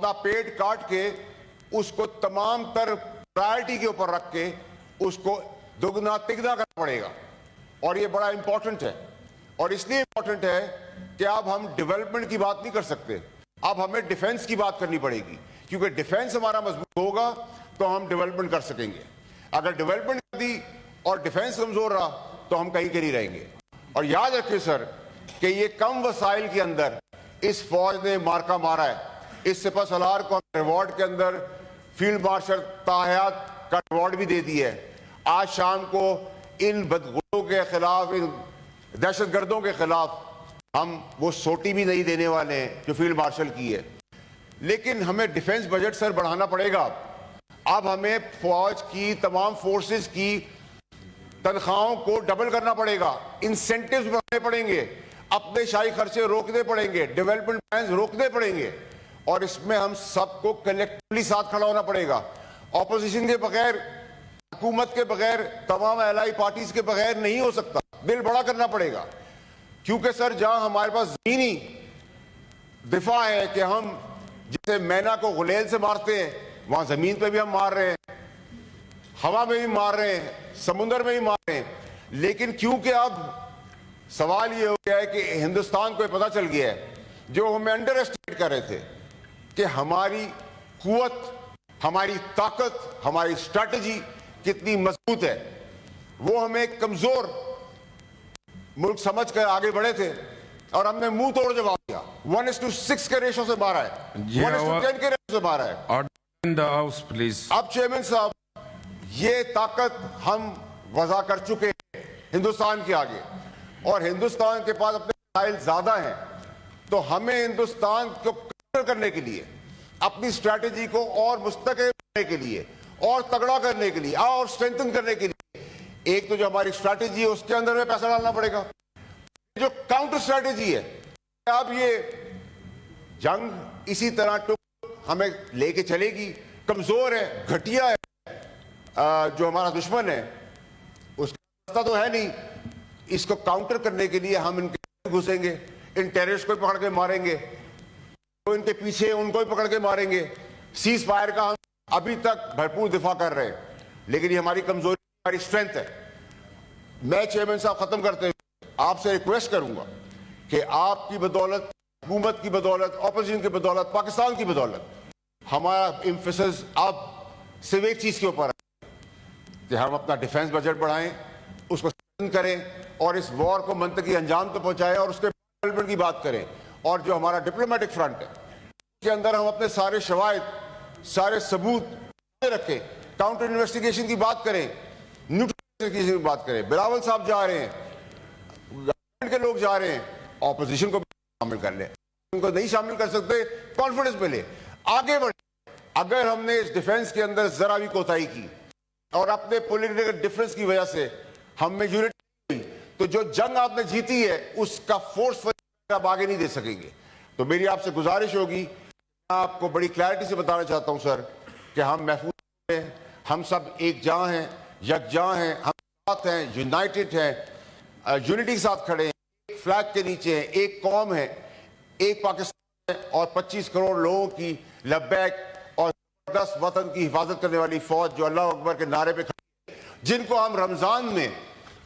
अपना पेट काट के उसको तमाम तर प्रायोरिटी के ऊपर रख के उसको दुगना तिगना करना पड़ेगा। और ये बड़ा इंपॉर्टेंट है, और इसलिए इंपॉर्टेंट है कि अब हम डेवलपमेंट की बात नहीं कर सकते, अब हमें डिफेंस की बात करनी पड़ेगी, क्योंकि डिफेंस हमारा मजबूत होगा तो हम डेवलपमेंट कर सकेंगे। अगर डेवलपमेंट कर दी और डिफेंस कमजोर रहा तो हम कहीं के नहीं रहेंगे। और याद रखिए सर कि ये कम वसाइल के अंदर इस फौज ने मार्का मारा है। इस सिपह सलार को रिवॉर्ड के अंदर फील्ड मार्शल ताहयात का रिवॉर्ड भी दे दिया है। आज शाम को इन बदगुलों के खिलाफ, इन दहशतगर्दों के खिलाफ हम वो सोटी भी नहीं देने वाले हैं जो फील्ड मार्शल की है। लेकिन हमें डिफेंस बजट सर बढ़ाना पड़ेगा। अब हमें फौज की तमाम फोर्सेस की तनख्वाहों को डबल करना पड़ेगा, इंसेंटिव्स बढ़ाने पड़ेंगे, अपने शाही खर्चे रोकने पड़ेंगे, डेवलपमेंट प्लान्स रोकने पड़ेंगे, और इसमें हम सबको कलेक्टिवली साथ खड़ा होना पड़ेगा। ऑपोजिशन के बगैर, हुकूमत के बगैर, तमाम एलाई पार्टीज के बगैर नहीं हो सकता। दिल बड़ा करना पड़ेगा, क्योंकि सर जहां हमारे पास जमीनी दिफा है कि हम जैसे मैना को गुलेल से मारते हैं, वहां जमीन पे भी हम मार रहे हैं, हवा में भी मार रहे हैं, समुद्र में भी मार रहे हैं। लेकिन क्योंकि अब सवाल ये हो गया है कि हिंदुस्तान को पता चल गया है, जो हमें अंडर एस्टिमेट कर रहे थे कि हमारी कुवत, हमारी ताकत, हमारी स्ट्रैटेजी कितनी मजबूत है, वो हमें कमजोर मुल्क समझ कर आगे बढ़े थे और हमने मुंह तोड़ जवाब दिया। 1:6 के रेशो से मारा है, 1:10 के रेशो से मारा है। अब चेयरमैन साहब, ये ताकत हम वज़ा कर चुके हैं हिंदुस्तान के आगे, और हिंदुस्तान के पास अपने वसाइल ज्यादा हैं, तो हमें हिंदुस्तान को काउंटर करने के लिए, अपनी स्ट्रैटेजी को और मुस्तकिल करने के लिए, और तगड़ा करने के लिए, और स्ट्रेंथन करने के लिए, एक तो जो हमारी स्ट्रैटेजी है उसके अंदर में पैसा डालना पड़ेगा। जो काउंटर स्ट्रैटेजी है, अब ये जंग इसी तरह टुक हमें लेके चलेगी। कमजोर है, घटिया है, जो हमारा दुश्मन है उसका रास्ता तो है नहीं। इसको काउंटर करने के लिए हम इनके घुसेंगे, इन टेररिस्ट को पकड़ के मारेंगे, तो इनके पीछे उनको ही पकड़ के मारेंगे। सीज फायर का हम अभी तक भरपूर दिफा कर रहे हैं, लेकिन ये हमारी कमजोरी, हमारी स्ट्रेंथ है। मैं चेयरमैन साहब खत्म करते हुए आपसे रिक्वेस्ट करूंगा कि आपकी बदौलत, हुकूमत की बदौलत, ऑपोजिशन की बदौलत, पाकिस्तान की बदौलत, हमारा एम्फेसिस अब सिर्फ एक चीज के ऊपर है कि हम अपना डिफेंस बजट बढ़ाएं, उसको करें, और इस वॉर को मंतकी अंजाम तो पहुंचाएं, और उसके डेवलपमेंट की बात करें। और जो हमारा डिप्लोमेटिक फ्रंट है उसके अंदर हम अपने सारे शवाहिद, सारे सबूत रखें, काउंटर इन्वेस्टिगेशन की बात करें, न्यूट्रल इन्वेस्टिगेशन की बात करें। बिलावल साहब जा रहे हैं, गवर्नमेंट के लोग जा रहे हैं, ऑपोजिशन को शामिल कर लें, उनको नहीं शामिल कर सकते, कॉन्फिडेंस पे ले, आगे बढ़े। अगर हमने इस डिफेंस के अंदर जरा भी कोताही की और अपने पॉलिटिकल डिफरेंस की वजह से हम में यूनिटी हुई, तो जो जंग आपने जीती है उसका फोर्स आप आगे नहीं दे सकेंगे। तो मेरी आपसे गुजारिश होगी, मैं आपको बड़ी क्लैरिटी से बताना चाहता हूं सर कि हम महफूज हैं, हम सब एक जहां हैं, यकजां हैं, हम साथ हैं, यूनाइटेड हैं, यूनिटी के साथ खड़े हैं, एक फ्लैग के नीचे हैं, एक कौम है, एक पाकिस्तान है, और 25 करोड़ लोगों की लब्बैक और जबरदस्त वतन की हिफाजत करने वाली फौज जो अल्लाह अकबर के नारे पे खड़ी है, जिनको हम रमजान में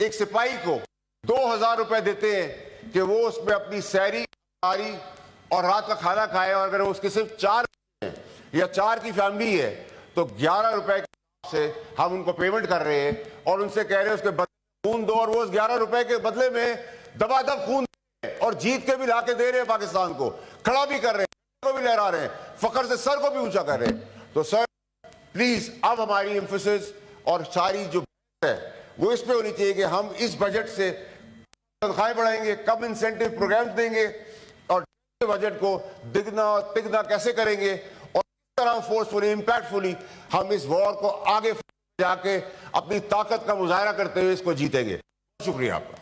एक सिपाही को 2000 रुपए देते हैं कि वो उसमें अपनी सैरी और रात का खाना खाए, और अगर उसके सिर्फ 4 या 4 की फैमिली है तो 11 रुपए से हम उनको पेमेंट कर रहे हैं, और उनसे कह रहे हैं उसके बदले खून दो, और वो उस 11 रुपए के बदले में दबादब खून दे, और जीत के भी लाके दे रहे हैं, पाकिस्तान को खड़ा भी कर रहे हैं, को भी लहरा रहे हैं, फखर से सर को भी ऊंचा कर रहे हैं। तो सर प्लीज, अब हमारी एम्फेसिस और सारी जो है वो इस पे होनी चाहिए कि हम इस बजट से तनख्वाहें बढ़ाएंगे, कम इंसेंटिव प्रोग्राम्स देंगे, और बजट को दिगना तिगना कैसे करेंगे, और किस तरह फोर्सफुली, इंपैक्टफुली हम इस वॉर को आगे जाके अपनी ताकत का मुजाहरा करते हुए इसको जीतेंगे। शुक्रिया आपका।